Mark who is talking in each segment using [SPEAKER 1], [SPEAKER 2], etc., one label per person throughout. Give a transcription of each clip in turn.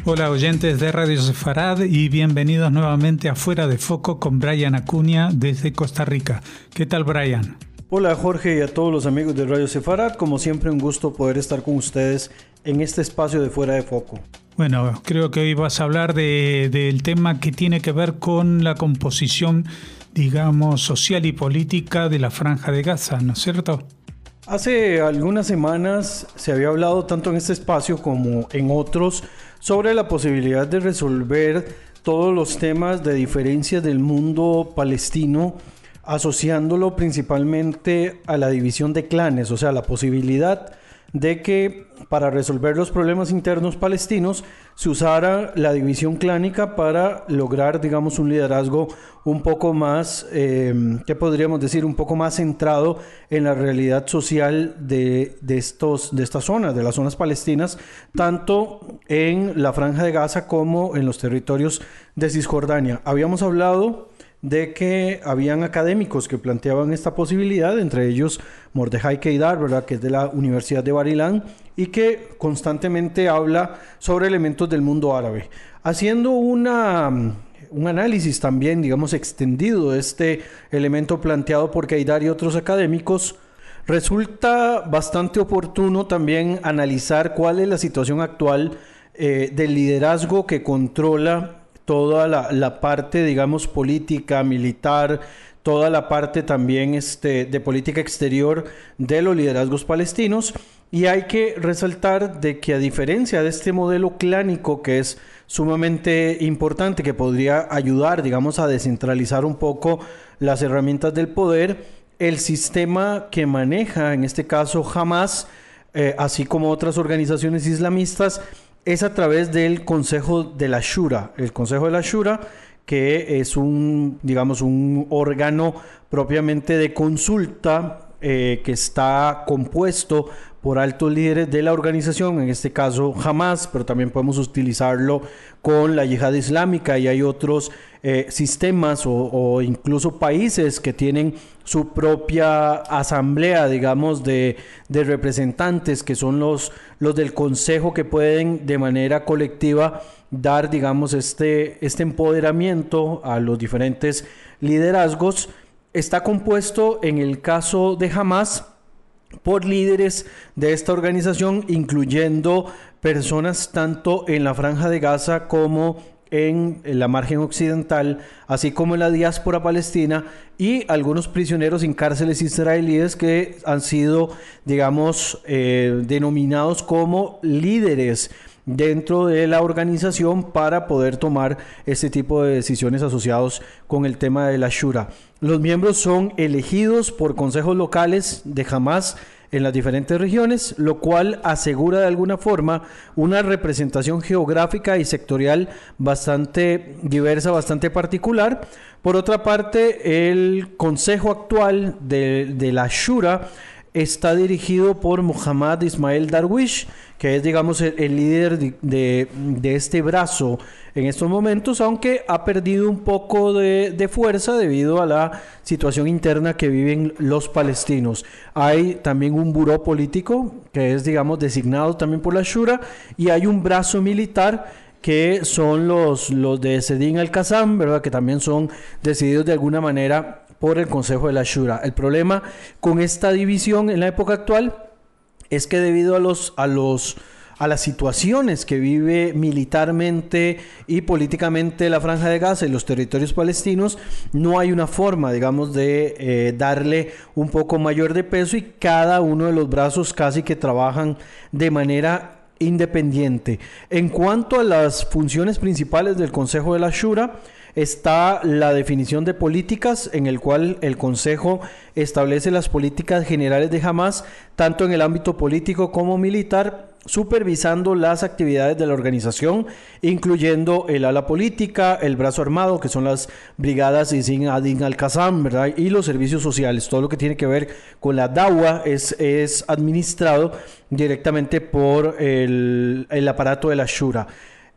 [SPEAKER 1] Hola oyentes de Radio Sefarad y bienvenidos nuevamente a Fuera de Foco con Brian Acuña desde Costa Rica. ¿Qué tal, Brian?
[SPEAKER 2] Hola Jorge y a todos los amigos de Radio Sefarad, como siempre un gusto poder estar con ustedes en este espacio de Fuera de Foco.
[SPEAKER 1] Bueno, creo que hoy vas a hablar del tema que tiene que ver con la composición, digamos, social y política de la Franja de Gaza, ¿no es cierto?
[SPEAKER 2] Hace algunas semanas se había hablado tanto en este espacio como en otros sobre la posibilidad de resolver todos los temas de diferencias del mundo palestino, asociándolo principalmente a la división de clanes, o sea, la posibilidad de que para resolver los problemas internos palestinos se usara la división clánica para lograr, digamos, un liderazgo un poco más, ¿qué podríamos decir? Un poco más centrado en la realidad social de estas zonas, de las zonas palestinas, tanto en la Franja de Gaza como en los territorios de Cisjordania. Habíamos hablado de que habían académicos que planteaban esta posibilidad, entre ellos Mordejai Keidar, ¿verdad?, que es de la Universidad de Bar-Ilan y que constantemente habla sobre elementos del mundo árabe. Haciendo un análisis también, digamos, extendido de este elemento planteado por Keidar y otros académicos, resulta bastante oportuno también analizar cuál es la situación actual del liderazgo que controla toda la parte, digamos, política, militar, toda la parte también de política exterior de los liderazgos palestinos. Y hay que resaltar de que a diferencia de este modelo clánico que es sumamente importante, que podría ayudar, digamos, a descentralizar un poco las herramientas del poder, el sistema que maneja, en este caso Hamas, así como otras organizaciones islamistas, es a través del Consejo de la Shura. El Consejo de la Shura, que es un órgano propiamente de consulta que está compuesto por altos líderes de la organización, en este caso Hamas, pero también podemos utilizarlo con la Yihad Islámica y hay otros sistemas o incluso países que tienen su propia asamblea, digamos, de representantes, que son los del Consejo, que pueden de manera colectiva dar, digamos, este empoderamiento a los diferentes liderazgos. Está compuesto, en el caso de Hamas, por líderes de esta organización, incluyendo personas tanto en la Franja de Gaza como en la margen occidental, así como en la diáspora palestina, y algunos prisioneros en cárceles israelíes que han sido, digamos, denominados como líderes dentro de la organización para poder tomar este tipo de decisiones asociados con el tema de la Shura. Los miembros son elegidos por consejos locales de Hamas en las diferentes regiones, lo cual asegura de alguna forma una representación geográfica y sectorial bastante diversa, bastante particular. Por otra parte, el consejo actual de la Shura está dirigido por Mohammad Ismail Darwish, que es, digamos, el líder de este brazo en estos momentos, aunque ha perdido un poco de fuerza debido a la situación interna que viven los palestinos. Hay también un buró político que es, digamos, designado también por la Shura, y hay un brazo militar que son los de Sedin al-Qassam, ¿verdad?, que también son decididos de alguna manera por el Consejo de la Shura. El problema con esta división en la época actual es que debido a las situaciones que vive militarmente y políticamente la Franja de Gaza y los territorios palestinos, no hay una forma, digamos, de darle un poco mayor de peso, y cada uno de los brazos casi que trabajan de manera independiente. En cuanto a las funciones principales del Consejo de la Shura, está la definición de políticas, en el cual el Consejo establece las políticas generales de Hamas, tanto en el ámbito político como militar, supervisando las actividades de la organización, incluyendo el ala política, el brazo armado, que son las brigadas Isin Adin al-Qassam, ¿verdad?, y los servicios sociales. Todo lo que tiene que ver con la Dawa es administrado directamente por el aparato de la Shura.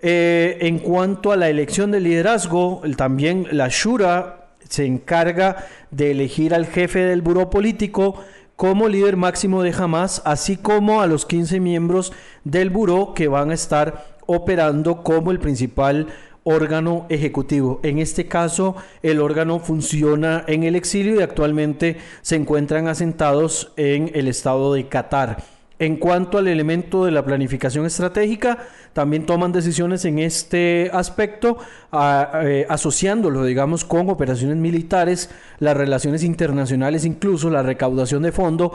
[SPEAKER 2] En cuanto a la elección del liderazgo, también la Shura se encarga de elegir al jefe del buró político como líder máximo de Hamas, así como a los 15 miembros del buró que van a estar operando como el principal órgano ejecutivo. En este caso, el órgano funciona en el exilio y actualmente se encuentran asentados en el estado de Qatar. En cuanto al elemento de la planificación estratégica, también toman decisiones en este aspecto, asociándolo, digamos, con operaciones militares, las relaciones internacionales, incluso la recaudación de fondos,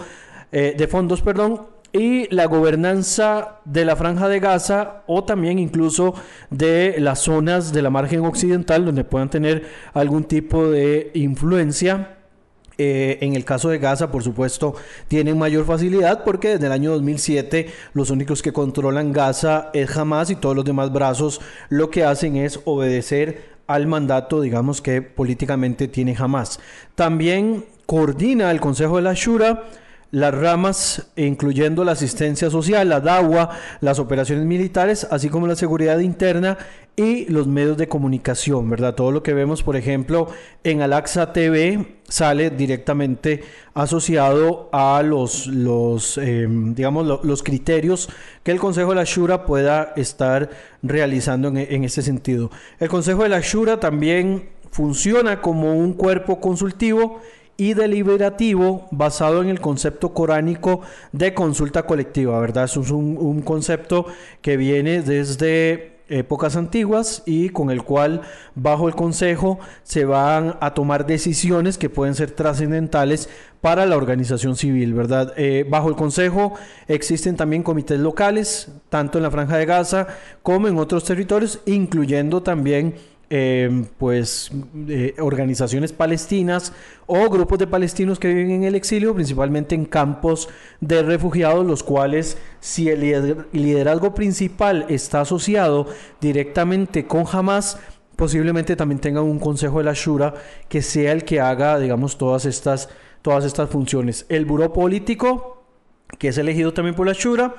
[SPEAKER 2] y la gobernanza de la Franja de Gaza, o también incluso de las zonas de la margen occidental donde puedan tener algún tipo de influencia. En el caso de Gaza, por supuesto, tienen mayor facilidad porque desde el año 2007 los únicos que controlan Gaza es Hamas, y todos los demás brazos lo que hacen es obedecer al mandato, digamos, que políticamente tiene Hamas. También coordina el Consejo de la Shura las ramas, incluyendo la asistencia social, la DAWA, las operaciones militares, así como la seguridad interna y los medios de comunicación, ¿verdad? Todo lo que vemos, por ejemplo, en Al-Aqsa TV sale directamente asociado a los criterios que el Consejo de la Shura pueda estar realizando en este sentido. El Consejo de la Shura también funciona como un cuerpo consultivo y deliberativo basado en el concepto coránico de consulta colectiva, ¿verdad? Eso es un concepto que viene desde épocas antiguas y con el cual bajo el consejo se van a tomar decisiones que pueden ser trascendentales para la organización civil, ¿verdad? Bajo el consejo existen también comités locales, tanto en la Franja de Gaza como en otros territorios, incluyendo también organizaciones palestinas o grupos de palestinos que viven en el exilio, principalmente en campos de refugiados, los cuales, si el liderazgo principal está asociado directamente con Hamas, posiblemente también tengan un consejo de la Shura que sea el que haga, digamos, todas estas funciones. El buró político, que es elegido también por la Shura,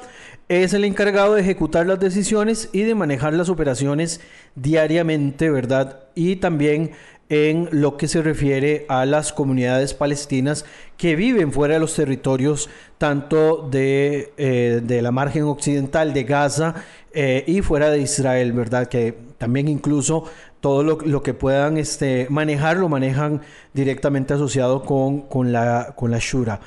[SPEAKER 2] es el encargado de ejecutar las decisiones y de manejar las operaciones diariamente, ¿verdad? Y también en lo que se refiere a las comunidades palestinas que viven fuera de los territorios, tanto de la margen occidental de Gaza y fuera de Israel, ¿verdad? Que también incluso todo lo que puedan manejar, lo manejan directamente asociado con la Shura.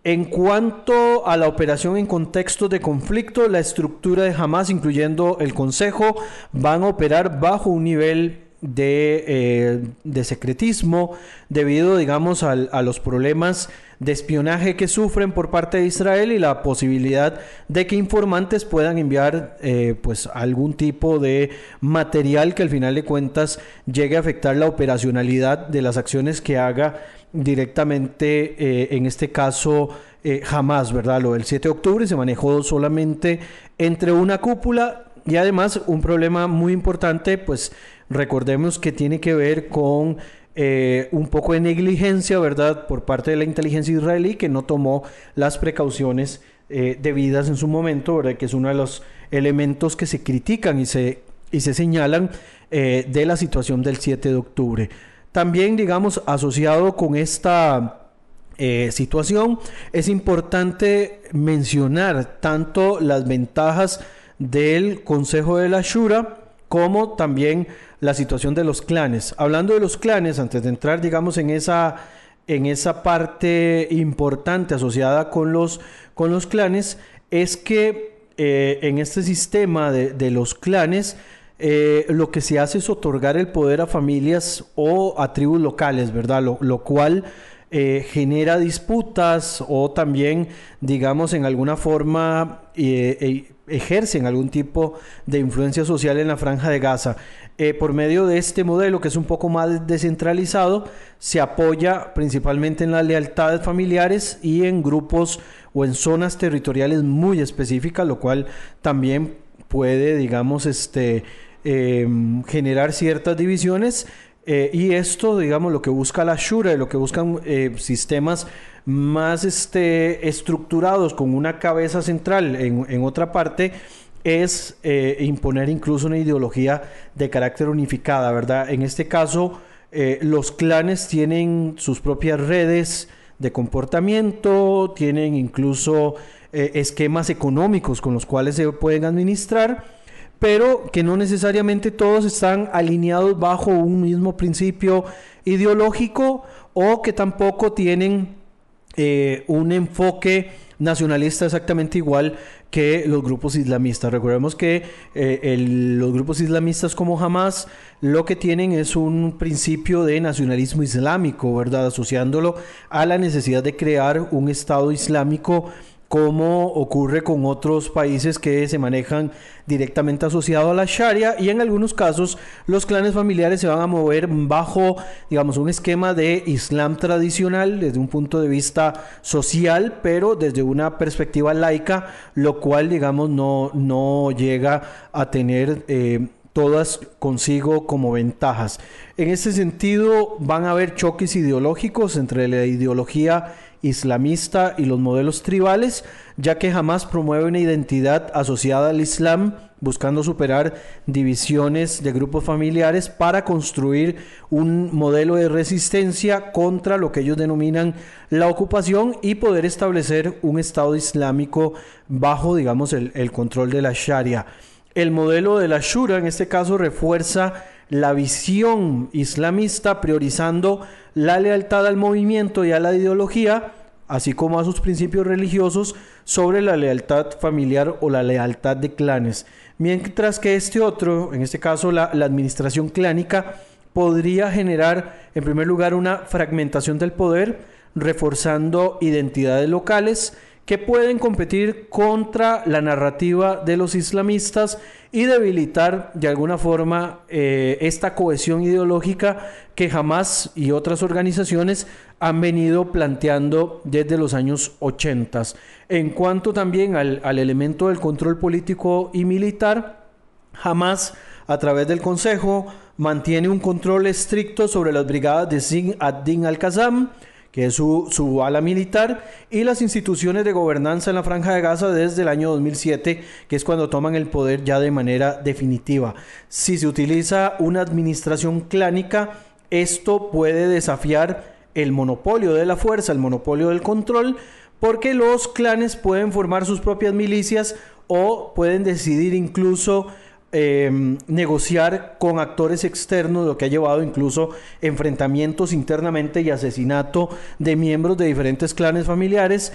[SPEAKER 2] En cuanto a la operación en contextos de conflicto, la estructura de Hamas, incluyendo el Consejo, van a operar bajo un nivel de secretismo debido, digamos, a los problemas de espionaje que sufren por parte de Israel y la posibilidad de que informantes puedan enviar algún tipo de material que al final de cuentas llegue a afectar la operacionalidad de las acciones que haga directamente, en este caso, Hamas, ¿verdad? Lo del 7 de octubre se manejó solamente entre una cúpula y además un problema muy importante, pues recordemos que tiene que ver con un poco de negligencia, ¿verdad?, por parte de la inteligencia israelí, que no tomó las precauciones debidas en su momento, ¿verdad?, que es uno de los elementos que se critican y se señalan de la situación del 7 de octubre. También, digamos, asociado con esta situación, es importante mencionar tanto las ventajas del Consejo de la Shura como también la situación de los clanes. Hablando de los clanes, antes de entrar, digamos, en esa parte importante asociada con los clanes, es que en este sistema de los clanes, lo que se hace es otorgar el poder a familias o a tribus locales, ¿verdad? Lo cual genera disputas o también, digamos, en alguna forma ejercen algún tipo de influencia social en la Franja de Gaza. Por medio de este modelo, que es un poco más descentralizado, se apoya principalmente en las lealtades familiares y en grupos o en zonas territoriales muy específicas, lo cual también puede, digamos, generar ciertas divisiones. Y esto, digamos, lo que busca la Shura, lo que buscan sistemas más estructurados con una cabeza central en otra parte, es imponer incluso una ideología de carácter unificada, ¿verdad? En este caso, los clanes tienen sus propias redes de comportamiento, tienen incluso esquemas económicos con los cuales se pueden administrar, pero que no necesariamente todos están alineados bajo un mismo principio ideológico o que tampoco tienen un enfoque nacionalista exactamente igual que los grupos islamistas. Recordemos que los grupos islamistas como Hamas lo que tienen es un principio de nacionalismo islámico, ¿verdad? Asociándolo a la necesidad de crear un Estado islámico, como ocurre con otros países que se manejan directamente asociado a la Sharia, y en algunos casos los clanes familiares se van a mover bajo, digamos, un esquema de Islam tradicional desde un punto de vista social, pero desde una perspectiva laica, lo cual, digamos, no llega a tener todas consigo como ventajas. En este sentido, van a haber choques ideológicos entre la ideología islamista y los modelos tribales, ya que Hamas promueve una identidad asociada al Islam, buscando superar divisiones de grupos familiares para construir un modelo de resistencia contra lo que ellos denominan la ocupación y poder establecer un Estado islámico bajo, digamos, el control de la Sharia. El modelo de la Shura, en este caso, refuerza la visión islamista, priorizando la lealtad al movimiento y a la ideología, así como a sus principios religiosos, sobre la lealtad familiar o la lealtad de clanes. Mientras que este otro, en este caso la administración clánica, podría generar, en primer lugar, una fragmentación del poder, reforzando identidades locales que pueden competir contra la narrativa de los islamistas y debilitar de alguna forma esta cohesión ideológica que Hamas y otras organizaciones han venido planteando desde los años 80. En cuanto también al elemento del control político y militar, Hamas, a través del Consejo, mantiene un control estricto sobre las brigadas de Zin ad-Din al-Qassam, que es su ala militar, y las instituciones de gobernanza en la Franja de Gaza desde el año 2007, que es cuando toman el poder ya de manera definitiva. Si se utiliza una administración clánica, esto puede desafiar el monopolio de la fuerza, el monopolio del control, porque los clanes pueden formar sus propias milicias o pueden decidir incluso negociar con actores externos, lo que ha llevado incluso enfrentamientos internamente y asesinato de miembros de diferentes clanes familiares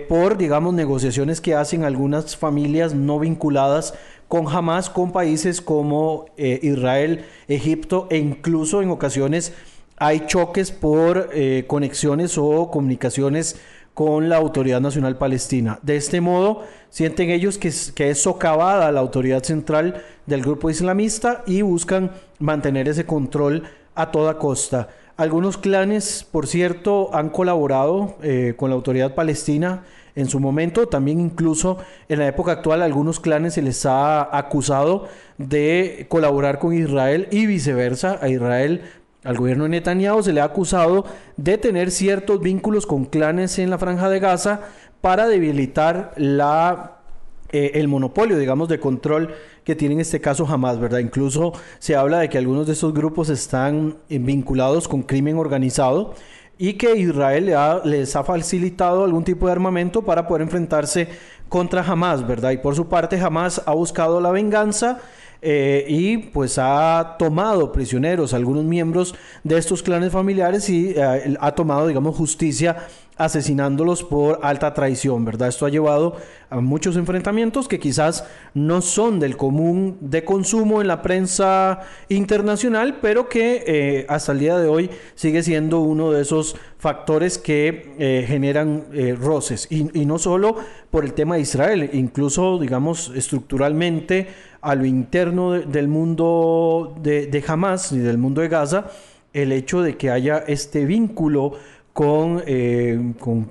[SPEAKER 2] por, digamos, negociaciones que hacen algunas familias no vinculadas con Hamas, con países como Israel, Egipto, e incluso en ocasiones hay choques por conexiones o comunicaciones con la Autoridad Nacional Palestina. De este modo, sienten ellos que es socavada la autoridad central del grupo islamista y buscan mantener ese control a toda costa. Algunos clanes, por cierto, han colaborado con la Autoridad Palestina en su momento. También incluso en la época actual, a algunos clanes se les ha acusado de colaborar con Israel y viceversa. A Israel, al gobierno de Netanyahu, se le ha acusado de tener ciertos vínculos con clanes en la Franja de Gaza para debilitar el monopolio, digamos, de control que tiene en este caso Hamas, ¿verdad? Incluso se habla de que algunos de estos grupos están vinculados con crimen organizado y que Israel les ha facilitado algún tipo de armamento para poder enfrentarse contra Hamas, ¿verdad? Y por su parte, Hamas ha buscado la venganza y pues ha tomado prisioneros a algunos miembros de estos clanes familiares y ha tomado, digamos, justicia asesinándolos por alta traición, ¿verdad? Esto ha llevado a muchos enfrentamientos que quizás no son del común de consumo en la prensa internacional, pero que hasta el día de hoy sigue siendo uno de esos factores que generan roces. Y no solo por el tema de Israel, incluso, digamos, estructuralmente a lo interno del mundo de Hamas y del mundo de Gaza, el hecho de que haya este vínculo con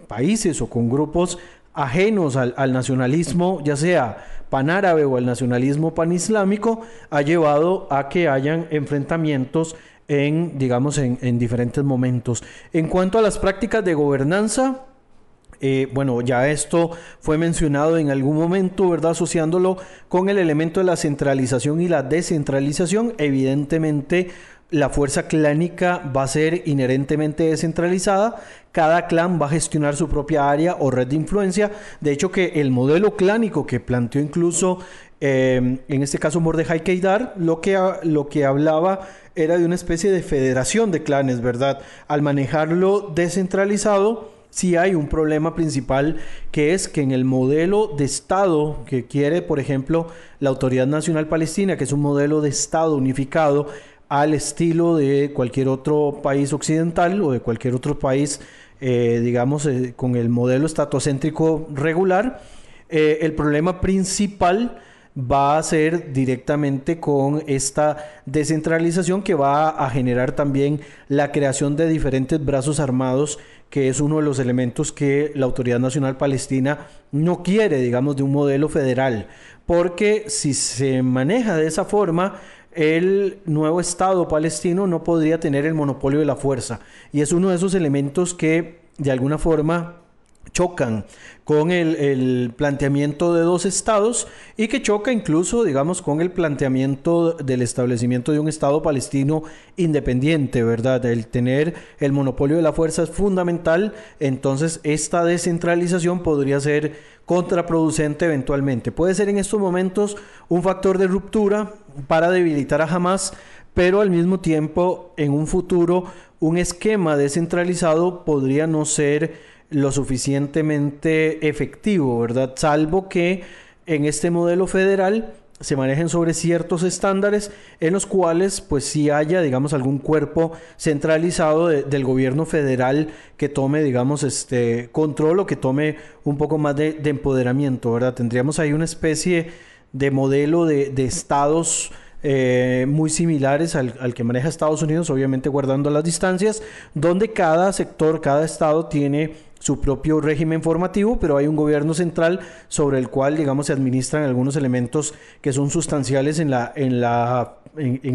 [SPEAKER 2] países o con grupos ajenos al nacionalismo, ya sea panárabe o al nacionalismo panislámico, ha llevado a que hayan enfrentamientos en diferentes momentos. En cuanto a las prácticas de gobernanza, bueno, ya esto fue mencionado en algún momento, ¿verdad? Asociándolo con el elemento de la centralización y la descentralización. Evidentemente, la fuerza clánica va a ser inherentemente descentralizada. Cada clan va a gestionar su propia área o red de influencia. De hecho, que el modelo clánico que planteó incluso, en este caso Mordejai Keidar, lo que hablaba era de una especie de federación de clanes, ¿verdad? Al manejarlo descentralizado, sí hay un problema principal, que es que en el modelo de Estado que quiere, por ejemplo, la Autoridad Nacional Palestina, que es un modelo de Estado unificado al estilo de cualquier otro país occidental o de cualquier otro país, con el modelo estatocéntrico regular, el problema principal va a ser directamente con esta descentralización, que va a generar también la creación de diferentes brazos armados, que es uno de los elementos que la Autoridad Nacional Palestina no quiere, digamos, de un modelo federal, porque si se maneja de esa forma, el nuevo Estado palestino no podría tener el monopolio de la fuerza, y es uno de esos elementos que de alguna forma chocan con el planteamiento de dos estados, y que choca incluso, digamos, con el planteamiento del establecimiento de un Estado palestino independiente, ¿verdad? El tener el monopolio de la fuerza es fundamental. Entonces esta descentralización podría ser contraproducente eventualmente. Puede ser en estos momentos un factor de ruptura para debilitar a Hamás, pero al mismo tiempo en un futuro un esquema descentralizado podría no ser lo suficientemente efectivo, ¿verdad? Salvo que en este modelo federal se manejen sobre ciertos estándares en los cuales pues sí haya, digamos, algún cuerpo centralizado del gobierno federal que tome, digamos, control, o que tome un poco más de empoderamiento, ¿verdad? Tendríamos ahí una especie de modelo de estados muy similares al que maneja Estados Unidos, obviamente guardando las distancias, donde cada sector, cada estado tiene su propio régimen formativo, pero hay un gobierno central sobre el cual, digamos, se administran algunos elementos que son sustanciales en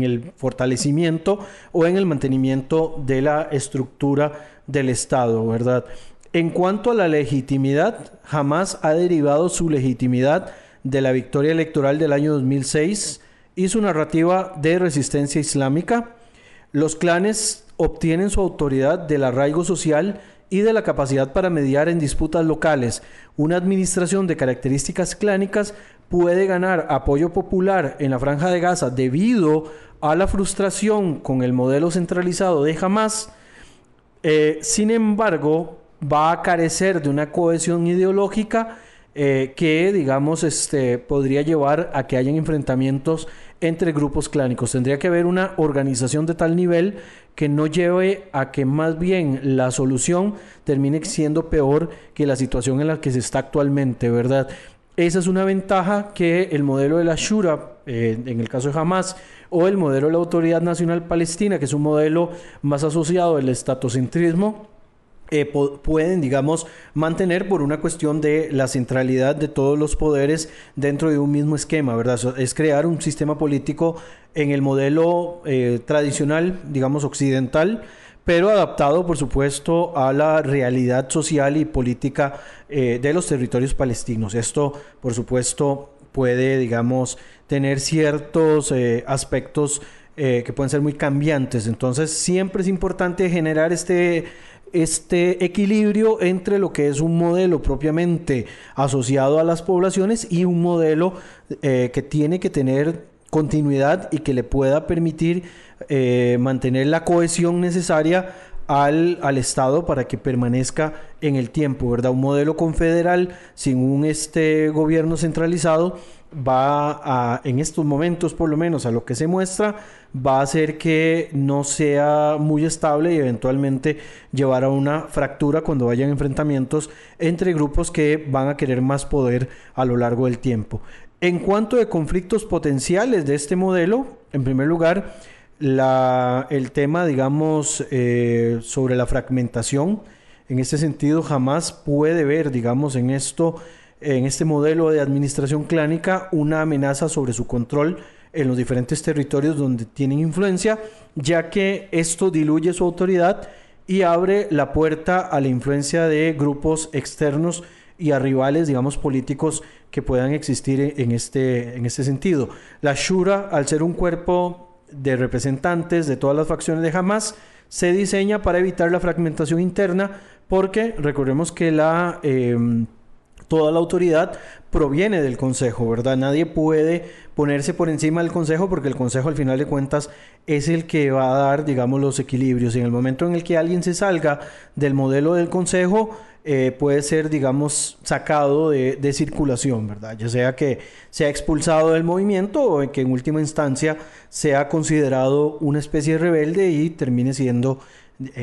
[SPEAKER 2] el fortalecimiento o en el mantenimiento de la estructura del Estado, ¿verdad? En cuanto a la legitimidad, Hamás ha derivado su legitimidad de la victoria electoral del año 2006 y su narrativa de resistencia islámica. Los clanes obtienen su autoridad del arraigo social y de la capacidad para mediar en disputas locales. Una administración de características clánicas puede ganar apoyo popular en la Franja de Gaza debido a la frustración con el modelo centralizado de Hamás. Sin embargo, va a carecer de una cohesión ideológica que, digamos, podría llevar a que hayan enfrentamientos entre grupos clánicos. Tendría que haber una organización de tal nivel que no lleve a que más bien la solución termine siendo peor que la situación en la que se está actualmente, ¿verdad? Esa es una ventaja que el modelo de la Shura, en el caso de Hamás, o el modelo de la Autoridad Nacional Palestina, que es un modelo más asociado al estatocentrismo, pueden, digamos, mantener por una cuestión de la centralidad de todos los poderes dentro de un mismo esquema, ¿verdad? Es crear un sistema político en el modelo tradicional, digamos, occidental, pero adaptado, por supuesto, a la realidad social y política de los territorios palestinos. Esto, por supuesto, puede, digamos, tener ciertos aspectos que pueden ser muy cambiantes. Entonces, siempre es importante generar este equilibrio entre lo que es un modelo propiamente asociado a las poblaciones y un modelo que tiene que tener continuidad y que le pueda permitir mantener la cohesión necesaria al Estado para que permanezca en el tiempo, ¿verdad? Un modelo confederal sin un gobierno centralizado en estos momentos, por lo menos a lo que se muestra, va a hacer que no sea muy estable y eventualmente llevar a una fractura cuando hayan enfrentamientos entre grupos que van a querer más poder a lo largo del tiempo. En cuanto a conflictos potenciales de este modelo, en primer lugar, el tema, digamos, sobre la fragmentación. En este sentido, jamás puede ver, digamos, en este modelo de administración clánica, una amenaza sobre su control en los diferentes territorios donde tienen influencia, ya que esto diluye su autoridad y abre la puerta a la influencia de grupos externos y a rivales, digamos, políticos que puedan existir en este sentido. La Shura, al ser un cuerpo de representantes de todas las facciones de Hamás se diseña para evitar la fragmentación interna, porque recordemos que toda la autoridad proviene del Consejo, ¿verdad? Nadie puede ponerse por encima del Consejo, porque el Consejo al final de cuentas es el que va a dar, digamos, los equilibrios. Y en el momento en el que alguien se salga del modelo del Consejo, puede ser, digamos, sacado de circulación, ¿verdad? Ya sea que sea expulsado del movimiento o que en última instancia sea considerado una especie de rebelde y termine siendo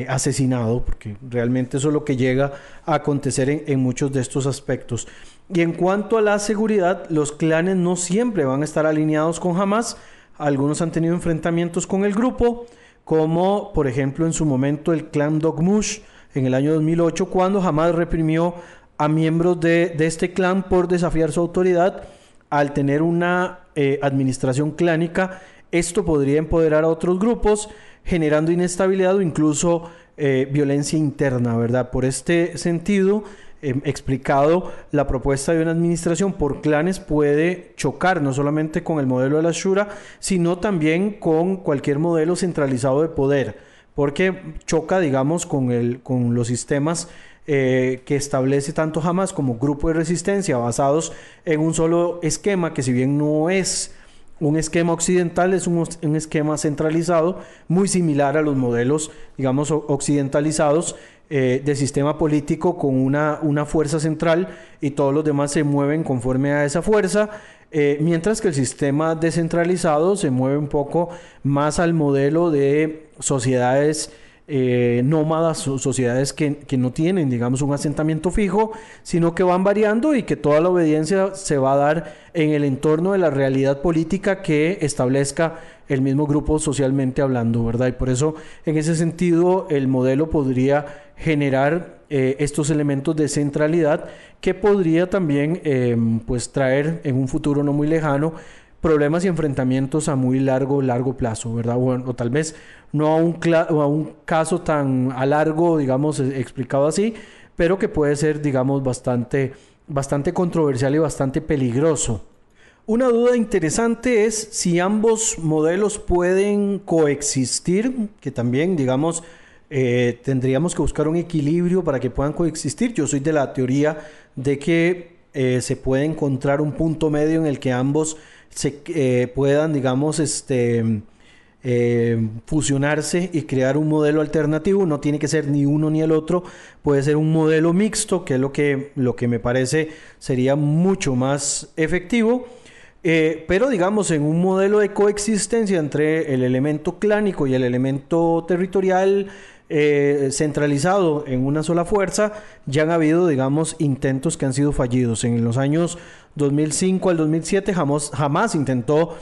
[SPEAKER 2] asesinado, porque realmente eso es lo que llega a acontecer en muchos de estos aspectos. Y en cuanto a la seguridad, los clanes no siempre van a estar alineados con Hamás. Algunos han tenido enfrentamientos con el grupo, como por ejemplo en su momento el clan Dogmush en el año 2008, cuando Hamás reprimió a miembros de este clan por desafiar su autoridad. Al tener una administración clánica, esto podría empoderar a otros grupos, generando inestabilidad o incluso violencia interna, ¿verdad? Por este sentido, explicado, la propuesta de una administración por clanes puede chocar no solamente con el modelo de la Shura, sino también con cualquier modelo centralizado de poder, porque choca, digamos, con los sistemas que establece tanto Hamás como grupo de resistencia basados en un solo esquema, que si bien no es un esquema occidental, es un esquema centralizado, muy similar a los modelos, digamos, occidentalizados de sistema político, con una fuerza central y todos los demás se mueven conforme a esa fuerza, mientras que el sistema descentralizado se mueve un poco más al modelo de sociedades nómadas, sociedades que no tienen, digamos, un asentamiento fijo, sino que van variando y que toda la obediencia se va a dar en el entorno de la realidad política que establezca el mismo grupo socialmente hablando, ¿verdad? Y por eso, en ese sentido, el modelo podría generar estos elementos de centralidad que podría también pues traer en un futuro no muy lejano problemas y enfrentamientos a muy largo plazo, ¿verdad? O tal vez no a un caso tan a largo, digamos, explicado así, pero que puede ser, digamos, bastante controversial y bastante peligroso. Una duda interesante es si ambos modelos pueden coexistir, que también, digamos, tendríamos que buscar un equilibrio para que puedan coexistir. Yo soy de la teoría de que se puede encontrar un punto medio en el que ambos se puedan, digamos, fusionarse y crear un modelo alternativo. No tiene que ser ni uno ni el otro, puede ser un modelo mixto, que es lo que me parece sería mucho más efectivo. Pero digamos, en un modelo de coexistencia entre el elemento clánico y el elemento territorial centralizado en una sola fuerza, ya han habido, digamos, intentos que han sido fallidos. En los años 2005 al 2007 Hamás intentó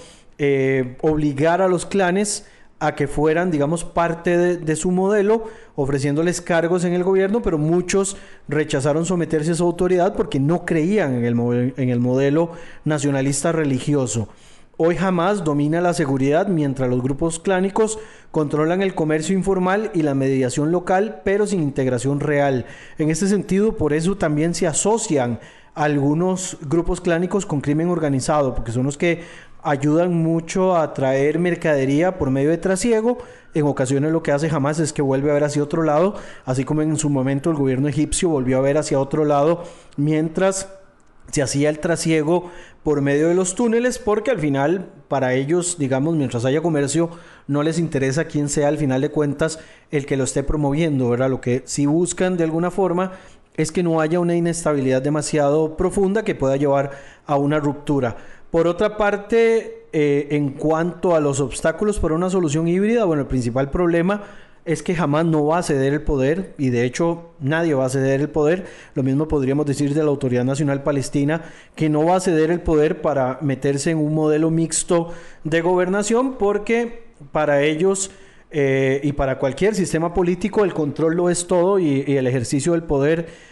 [SPEAKER 2] obligar a los clanes a que fueran, digamos, parte de su modelo, ofreciéndoles cargos en el gobierno, pero muchos rechazaron someterse a su autoridad porque no creían en el modelo nacionalista religioso. Hoy Hamás domina la seguridad, mientras los grupos clánicos controlan el comercio informal y la mediación local, pero sin integración real. En este sentido, por eso también se asocian algunos grupos clánicos con crimen organizado, porque son los que ayudan mucho a traer mercadería por medio de trasiego. En ocasiones lo que hace Hamás es que vuelve a ver hacia otro lado, así como en su momento el gobierno egipcio volvió a ver hacia otro lado mientras se hacía el trasiego por medio de los túneles, porque al final para ellos, digamos, mientras haya comercio, no les interesa quién sea al final de cuentas el que lo esté promoviendo, ¿verdad? Lo que sí buscan de alguna forma es que no haya una inestabilidad demasiado profunda que pueda llevar a una ruptura. Por otra parte, en cuanto a los obstáculos para una solución híbrida, bueno, el principal problema es que Hamás no va a ceder el poder, y de hecho nadie va a ceder el poder. Lo mismo podríamos decir de la Autoridad Nacional Palestina, que no va a ceder el poder para meterse en un modelo mixto de gobernación, porque para ellos y para cualquier sistema político el control lo es todo, y el ejercicio del poder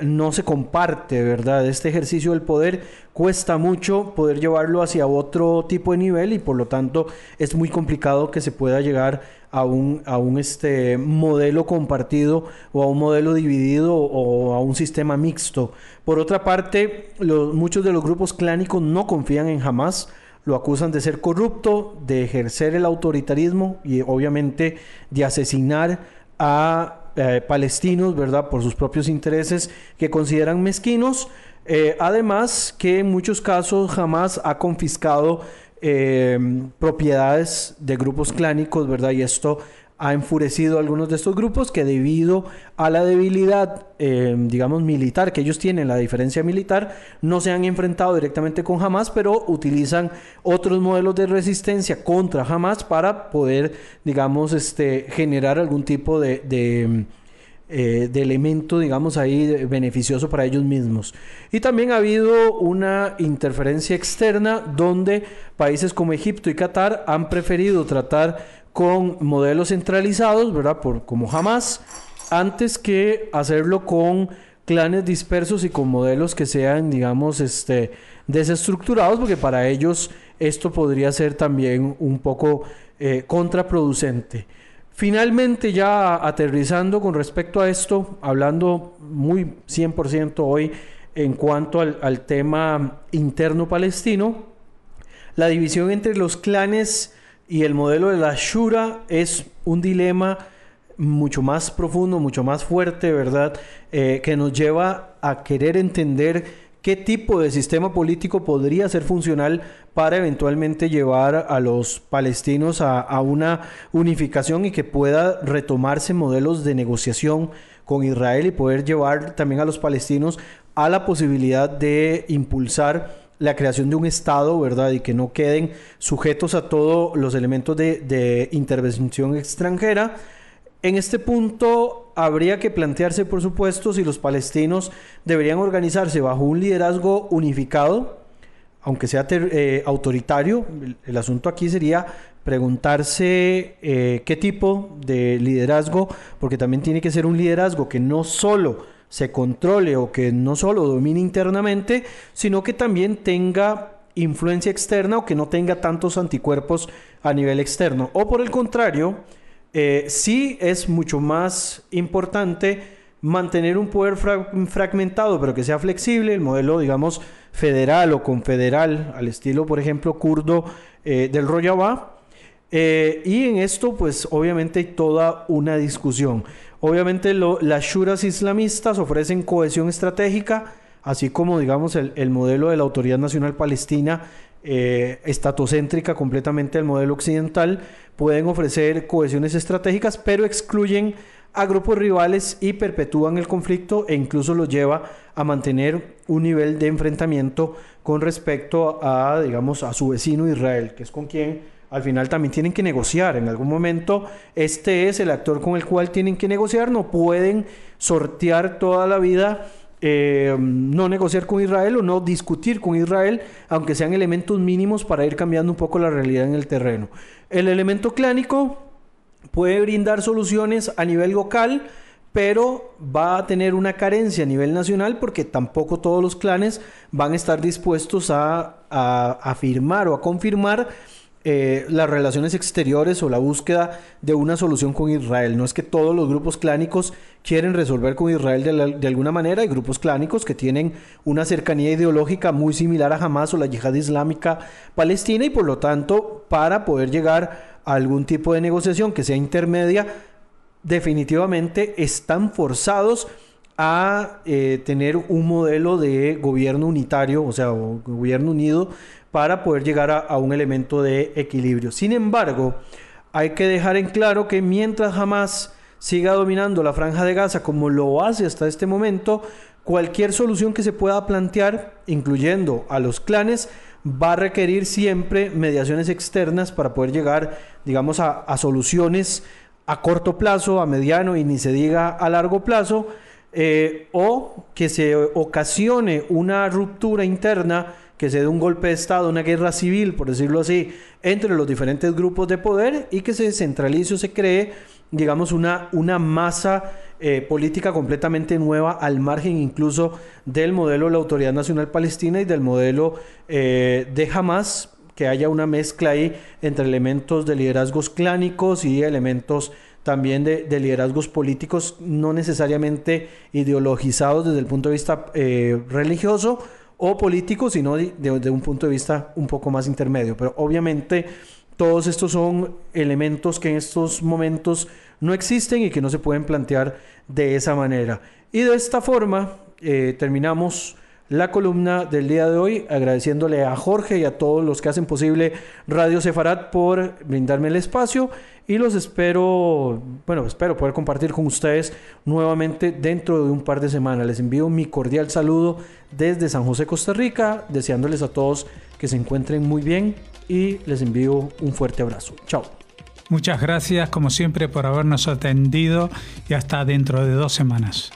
[SPEAKER 2] no se comparte, ¿verdad? Este ejercicio del poder cuesta mucho poder llevarlo hacia otro tipo de nivel, y por lo tanto es muy complicado que se pueda llegar a un modelo compartido, o a un modelo dividido, o a un sistema mixto. Por otra parte, muchos de los grupos clánicos no confían en Hamás. lo acusan de ser corrupto, de ejercer el autoritarismo y obviamente de asesinar a palestinos, ¿verdad?, por sus propios intereses que consideran mezquinos. Además que en muchos casos Hamas ha confiscado propiedades de grupos clánicos, ¿verdad? Y esto ha enfurecido a algunos de estos grupos que, debido a la debilidad, digamos, militar que ellos tienen, la diferencia militar, no se han enfrentado directamente con Hamas, pero utilizan otros modelos de resistencia contra Hamas para poder, digamos, generar algún tipo de elemento, digamos, ahí beneficioso para ellos mismos. Y también ha habido una interferencia externa donde países como Egipto y Qatar han preferido tratar con modelos centralizados, ¿verdad?, como Hamas, antes que hacerlo con clanes dispersos y con modelos que sean, digamos, desestructurados, porque para ellos esto podría ser también un poco contraproducente. Finalmente, ya aterrizando con respecto a esto, hablando muy 100% hoy en cuanto al tema interno palestino, la división entre los clanes y el modelo de la Shura es un dilema mucho más profundo, mucho más fuerte, ¿verdad?, que nos lleva a querer entender qué tipo de sistema político podría ser funcional para eventualmente llevar a los palestinos a una unificación y que pueda retomarse modelos de negociación con Israel y poder llevar también a los palestinos a la posibilidad de impulsar la creación de un Estado, ¿verdad?, y que no queden sujetos a todos los elementos de intervención extranjera. En este punto habría que plantearse, por supuesto, si los palestinos deberían organizarse bajo un liderazgo unificado, aunque sea autoritario. El asunto aquí sería preguntarse qué tipo de liderazgo, porque también tiene que ser un liderazgo que no solo se controle o que no solo domine internamente, sino que también tenga influencia externa o que no tenga tantos anticuerpos a nivel externo. O por el contrario, sí es mucho más importante mantener un poder fragmentado, pero que sea flexible, el modelo, digamos, federal o confederal, al estilo, por ejemplo, kurdo del Rojava. Y en esto, pues, obviamente hay toda una discusión. Obviamente las shuras islamistas ofrecen cohesión estratégica, así como, digamos, el modelo de la Autoridad Nacional Palestina, estatocéntrica completamente al modelo occidental, pueden ofrecer cohesiones estratégicas, pero excluyen a grupos rivales y perpetúan el conflicto e incluso los lleva a mantener un nivel de enfrentamiento con respecto a, digamos, a su vecino Israel, que es con quien al final también tienen que negociar. En algún momento este es el actor con el cual tienen que negociar. No pueden sortear toda la vida no negociar con Israel o no discutir con Israel, aunque sean elementos mínimos para ir cambiando un poco la realidad en el terreno. El elemento clánico puede brindar soluciones a nivel local, pero va a tener una carencia a nivel nacional, porque tampoco todos los clanes van a estar dispuestos a afirmar o a confirmar las relaciones exteriores o la búsqueda de una solución con Israel. No es que todos los grupos clánicos quieren resolver con Israel de alguna manera. Hay grupos clánicos que tienen una cercanía ideológica muy similar a Hamas o la Yihad Islámica Palestina, y por lo tanto, para poder llegar a algún tipo de negociación que sea intermedia, definitivamente están forzados a tener un modelo de gobierno unitario, o sea, gobierno unido, para poder llegar a un elemento de equilibrio. Sin embargo, hay que dejar en claro que mientras Hamas siga dominando la Franja de Gaza como lo hace hasta este momento, cualquier solución que se pueda plantear, incluyendo a los clanes, va a requerir siempre mediaciones externas para poder llegar, digamos, a soluciones a corto plazo, a mediano y ni se diga a largo plazo, o que se ocasione una ruptura interna, que se dé un golpe de Estado, una guerra civil, por decirlo así, entre los diferentes grupos de poder, y que se centralice o se cree, digamos, una masa política completamente nueva, al margen incluso del modelo de la Autoridad Nacional Palestina y del modelo de Hamas, que haya una mezcla ahí entre elementos de liderazgos clánicos y elementos también de liderazgos políticos no necesariamente ideologizados desde el punto de vista religioso, o político, sino de un punto de vista un poco más intermedio. Pero obviamente todos estos son elementos que en estos momentos no existen y que no se pueden plantear de esa manera. Y de esta forma terminamos la columna del día de hoy, agradeciéndole a Jorge y a todos los que hacen posible Radio Sefarat por brindarme el espacio, y los espero poder compartir con ustedes nuevamente dentro de un par de semanas. Les envío mi cordial saludo desde San José, Costa Rica, deseándoles a todos que se encuentren muy bien, y les envío un fuerte abrazo. Chao.
[SPEAKER 1] Muchas gracias, como siempre, por habernos atendido, y hasta dentro de 2 semanas.